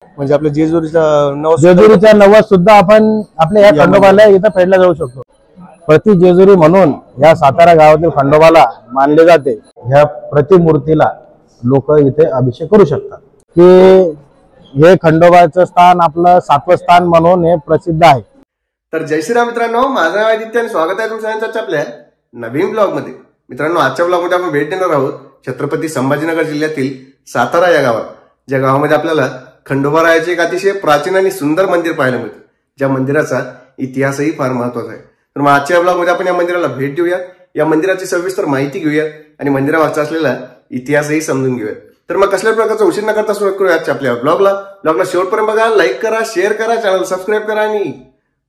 म्हणजे आपल्या जेजुरीचा नवस सुद्धा आपण आपल्या या खंडोबाला इथं फेडला जाऊ शकतो। प्रति जेजुरी म्हणून या सातारा गावातील खंडोबाला मानले जाते। ह्या प्रतिमूर्तीला लोक इथे अभिषेक करू शकतात की हे खंडोबाचं स्थान आपलं 7वं स्थान म्हणून हे प्रसिद्ध आहे। तर जय श्रीराम मित्रांनो, माझं नाव आदित्य आणि स्वागत आहे तुमच्या सगळ्यांचं आपल्या नवीन ब्लॉग मध्ये। मित्रांनो, आजच्या ब्लॉग मध्ये आपण भेट देणार आहोत छत्रपती संभाजीनगर जिल्ह्यातील सातारा या गावात, ज्या गावामध्ये आपल्याला खंडोबारायाचे एक अतिशय प्राचीन आणि सुंदर मंदिर पाहायला मिळतं, ज्या मंदिराचा इतिहासही फार महत्वाचा आहे। तर मग आजच्या ब्लॉग मध्ये आपण या मंदिराला भेट देऊयात, या मंदिराची सविस्तर माहिती घेऊयात आणि मंदिरामागचा असलेला इतिहासही समजून घेऊयात। तर मग कसल्या प्रकारचा उशीर न करता सुरुवात करूयात आपल्या ब्लॉगला शेवटपर्यंत बघा, लाईक करा, शेअर करा, चॅनल सबस्क्राईब करा आणि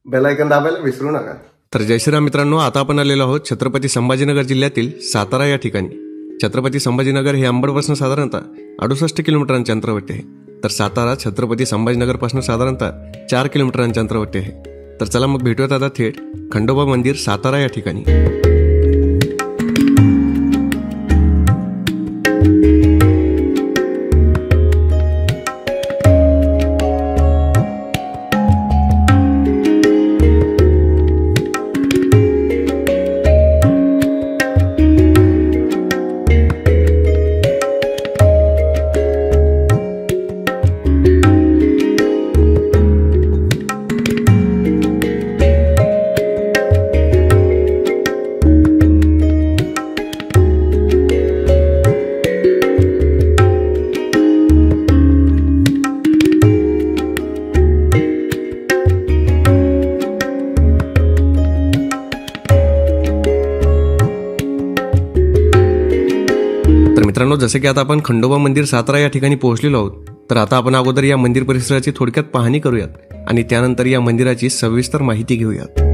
बेल आयकॉन दाबायला विसरू नका। तर जय श्रीराम मित्रांनो, आता आपण आलेलो आहोत छत्रपती संभाजीनगर जिल्ह्यातील सातारा या ठिकाणी। छत्रपती संभाजीनगर हे अंबडपासून साधारणतः 68 किलोमीटरांच्या अंतरावरती आहे, तर सातारा छत्रपती संभाजीनगर पासून साधारणतः 4 किलोमीटरांच्या अंतरावरती आहे। तर चला मग भेटूयात आता थेट खंडोबा मंदिर सातारा या ठिकाणी। मित्रांनो, जसे की आता आपण खंडोबा मंदिर सातारा या ठिकाणी पोहोचलेलो आहोत, तर आता आपण अगोदर या मंदिर परिसराची थोडक्यात पाहणी करूयात आणि त्यानंतर या मंदिराची सविस्तर माहिती घेऊयात।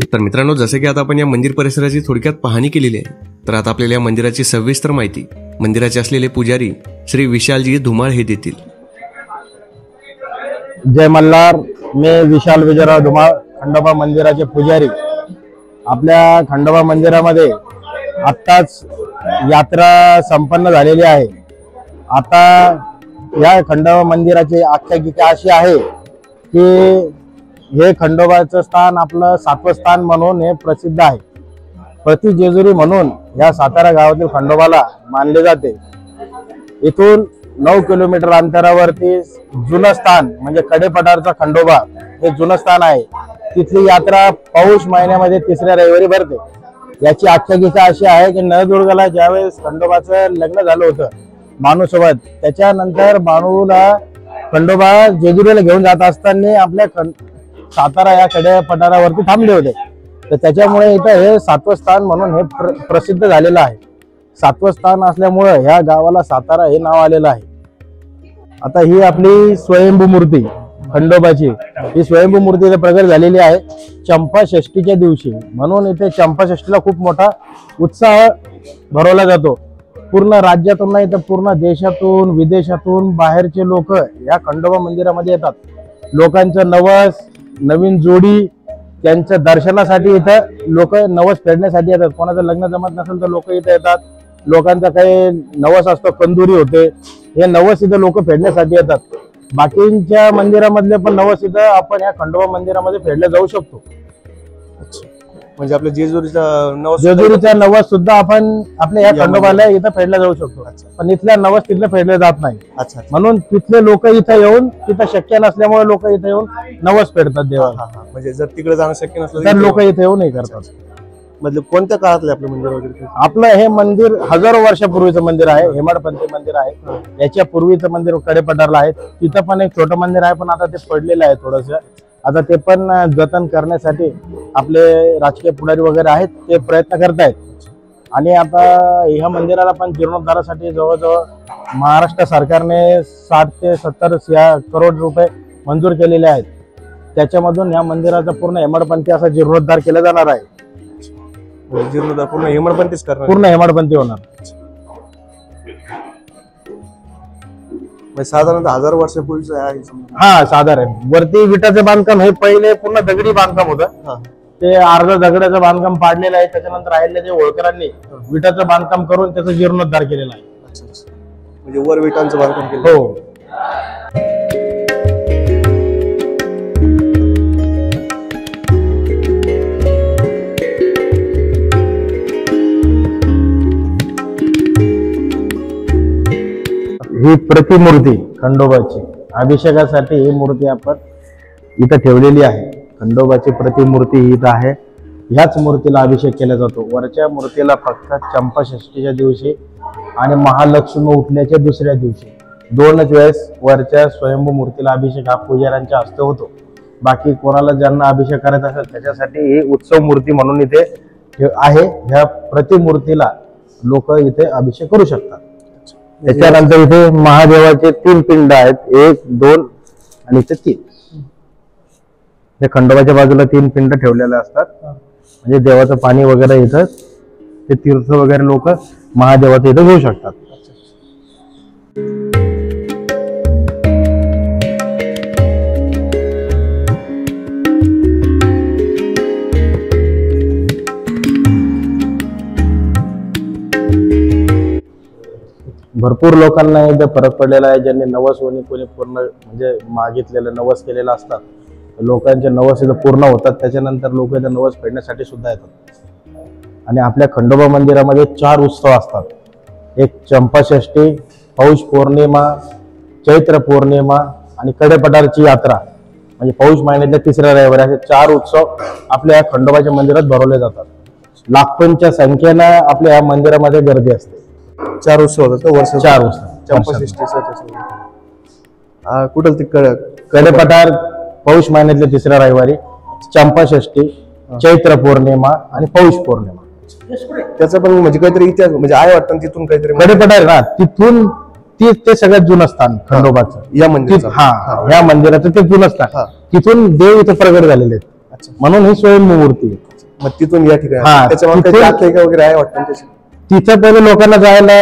तर मित्रांनो, जसे की आता आपण या मंदिर परिसराची थोडक्यात पाहणी केलेली आहे, तर आता आपल्याला या मंदिराची सविस्तर माहिती मंदिराचे असलेले पुजारी श्री विशालजी धुमाळ हे देतील। जय मल्हार, मी विशाल विजयराव धुमाळ, खंडोबा मंदिराचे पुजारी। आपल्या खंडोबा मंदिरामध्ये आत्ताच यात्रा संपन्न झालेली आहे। आता या खंडोबा मंदिराची आख्यायिका अशी आहे की हे खंडोबाचं स्थान आपलं 7वं स्थान म्हणून हे प्रसिद्ध आहे। प्रति जेजुरी म्हणून या सातारा गावातील खंडोबाला मानले जाते। इथून 9 किलोमीटर अंतरावरती जुनं स्थान म्हणजे कडेपठारचा खंडोबा हे जुनं स्थान आहे। तिथली यात्रा पौष महिन्यामध्ये 3ऱ्या रविवारी भरते। याची आख्यायिका अशी आहे की नळदुर्गला ज्यावेळेस खंडोबाचं लग्न झालं होतं मानूसोबत, त्याच्यानंतर मानूला खंडोबा जेजुरीला घेऊन जात असताना आपल्या सातारा या कडे पठारावरती थांबले होते, तर त्याच्यामुळे इथं हे 7वं स्थान म्हणून हे प्रसिद्ध झालेलं आहे। 7वं स्थान असल्यामुळे ह्या गावाला सातारा हे नाव आलेलं आहे। आता ही आपली स्वयंभू मूर्ती खंडोबाची, ही स्वयंभू मूर्ती इथे प्रगट झालेली आहे चंपा षष्टीच्या दिवशी, म्हणून इथे चंपा षष्टीला खूप मोठा उत्साह भरवला जातो। पूर्ण राज्यातून नाही तर पूर्ण देशातून विदेशातून बाहेरचे लोक या खंडोबा मंदिरामध्ये येतात। लोकांचं नवस, नवीन जोडी त्यांच्या दर्शनासाठी इथं लोक नवस फेडण्यासाठी येतात। कोणाचं लग्न जमत नसेल तर लोक इथे येतात। लोकांचा काही नवस असतो, कंदुरी होते, हे नवस इथं लोक फेडण्यासाठी येतात। बाकींच्या मंदिरामधले पण नवस इथं आपण या खंडोबा मंदिरामध्ये फेडले जाऊ शकतो। म्हणजे आपल्या जेजुरीचा नवस सुद्धा आपण आपल्या या खंडोबाला इथं फेडला जाऊ शकतो, पण इथल्या नवस तिथले फेडले जात नाही। म्हणून तिथले लोक इथं येऊन, तिथं शक्य नसल्यामुळे लोक इथं येऊन नवस फेडतात देवाला। म्हणजे जर तिकडे जाणं शक्य नसलं तर लोक इथे येऊन हे करतात। मतलब कोणत्या काळातले आपलं मंदिर वगैरे? आपलं हे मंदिर हजारो वर्षापूर्वीचं मंदिर आहे, हेमाडपंथी मंदिर आहे. याच्या पूर्वीचं मंदिर कडेपठारला आहे. तिथं पण एक छोटं मंदिर आहे, पण आता ते पडलेलं आहे थोडंसं. आता ते पण जतन करण्यासाठी आपले राजकीय पुढारी वगैरे आहेत, ते प्रयत्न करतायत. आणि आता ह्या मंदिराला पण जीर्णोद्धारासाठी जवळजवळ महाराष्ट्र सरकारने 60 ते 70 करोड रुपये मंजूर केलेले आहेत. त्याच्यामधून या मंदिराचा पूर्ण हेमाडपंथी असा जीर्णोद्धार केला जाणार आहे. जीर्णोद्धार पूर्ण हेमाडपंथीच करणार? पूर्ण हेमाडपंथी होणार. साधारणतः 1000 वर्षापूर्वीच आहे? हा, साधारण. वरती विटाचं बांधकाम हे पहिले पूर्ण दगडी बांधकाम होतं. ते अर्ध दगडाचं बांधकाम पाडलेलं आहे. त्याच्यानंतर राहिलेल्या होळकरांनी विटाचं बांधकाम करून त्याचा जीर्णोद्धार केलेला आहे. म्हणजे वर विटांचं बांधकाम केलं? हो. ही प्रतिमूर्ती खंडोबाची अभिषेकासाठी ही मूर्ती आपण इथं ठेवलेली आहे. खंडोबाची प्रतिमूर्ती इथं आहे. ह्याच मूर्तीला अभिषेक केला जातो. वरच्या मूर्तीला फक्त चंपाषष्ठीच्या दिवशी आणि महालक्ष्मी उठल्याच्या दुसऱ्या दिवशी 2च वेळेस वरच्या स्वयंभू मूर्तीला अभिषेक हा पुजाऱ्यांच्या हस्ते होतो. बाकी कोणाला ज्यांना अभिषेक करायचा असेल त्याच्यासाठी ही उत्सव मूर्ती म्हणून इथे आहे. ह्या प्रतिमूर्तीला लोक इथे अभिषेक करू शकतात. त्याच्यानंतर इथे महादेवाचे 3 पिंड आहेत, 1, 2 आणि इथे 3. हे खंडोबाच्या बाजूला 3 पिंड ठेवलेले असतात. म्हणजे देवाचं पाणी वगैरे इथं ते तीर्थ वगैरे लोक महादेवाचं इथं घेऊ शकतात. भरपूर लोकांना इथं फरक पडलेला आहे. ज्यांनी नवस कोणी पूर्ण म्हणजे मागितलेलं नवस केलेलं असतात, लोकांचे नवस इथं पूर्ण होतात. त्याच्यानंतर लोक इथं नवस फेडण्यासाठी सुद्धा येतात. आणि आपल्या खंडोबा मंदिरामध्ये 4 उत्सव असतात. एक चंपाषष्ठी, पौष पौर्णिमा, चैत्र पौर्णिमा आणि कडेपठारची यात्रा. म्हणजे पौष महिन्यातल्या 3ऱ्या रविवारी असे 4 उत्सव आपल्या खंडोबाच्या मंदिरात भरवले जातात. लाखोंच्या संख्येनं आपल्या या मंदिरामध्ये गर्दी असते. 4 उत्सव होतात वर्ष? 4 उत्सव. चंपाषष्ठीचा कुठं? कडेपठार पौष महिन्यातल्या 3ऱ्या रविवारी, चंपाषष्ठी, चैत्र पौर्णिमा आणि पौष पौर्णिमा. त्याचं पण म्हणजे काहीतरी इतिहास म्हणजे आहे वाटतं तिथून काहीतरी? कडेपठार ना, तिथून ते सगळ्यात जुनं स्थान खंडोबाचं या मंदिराचं. हा, या मंदिराचं ते जुनं स्थान. तिथून देव इथे प्रगट झालेले आहेत, म्हणून ही स्वयंभू मूर्ती. मग तिथून या ठिकाणी त्याच्यामध्ये वगैरे आहे वाटतं? तिथं पहिले लोकांना जायला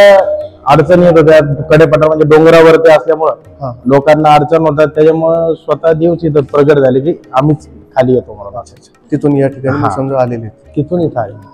अडचणी येत होत्या. कडेपठार म्हणजे डोंगरावरती असल्यामुळं लोकांना अडचण होतात. त्याच्यामुळे स्वतः देव तिथं प्रगट झाले की आम्हीच खाली येतो म्हणून. तिथून या ठिकाणी समजा आलेले, तिथून इथं आले.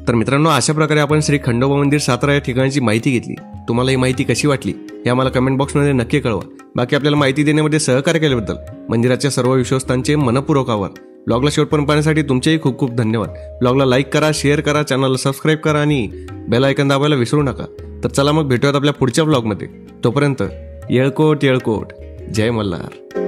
तर मित्रांनो, अशा प्रकारे आपण श्री खंडोबा मंदिर सातारा या ठिकाणची माहिती घेतली. तुम्हाला ही माहिती कशी वाटली हे आम्हाला कमेंट बॉक्समध्ये नक्की कळवा. बाकी आपल्याला माहिती देण्यामध्ये सहकार्य केल्याबद्दल मंदिराच्या सर्व विश्वस्तांचे मनपूर्वक आभार. ब्लॉगला शेवटपर्यंत पाहण्यासाठी तुमचेही खूप खूप धन्यवाद. ब्लॉगला लाईक करा, शेअर करा, चॅनलला सबस्क्राईब करा आणि बेल आयकॉन दाबायला विसरू नका. तर चला मग भेटूयात आपल्या पुढच्या ब्लॉगमध्ये. तोपर्यंत येळकोट येळकोट. जय मल्हार.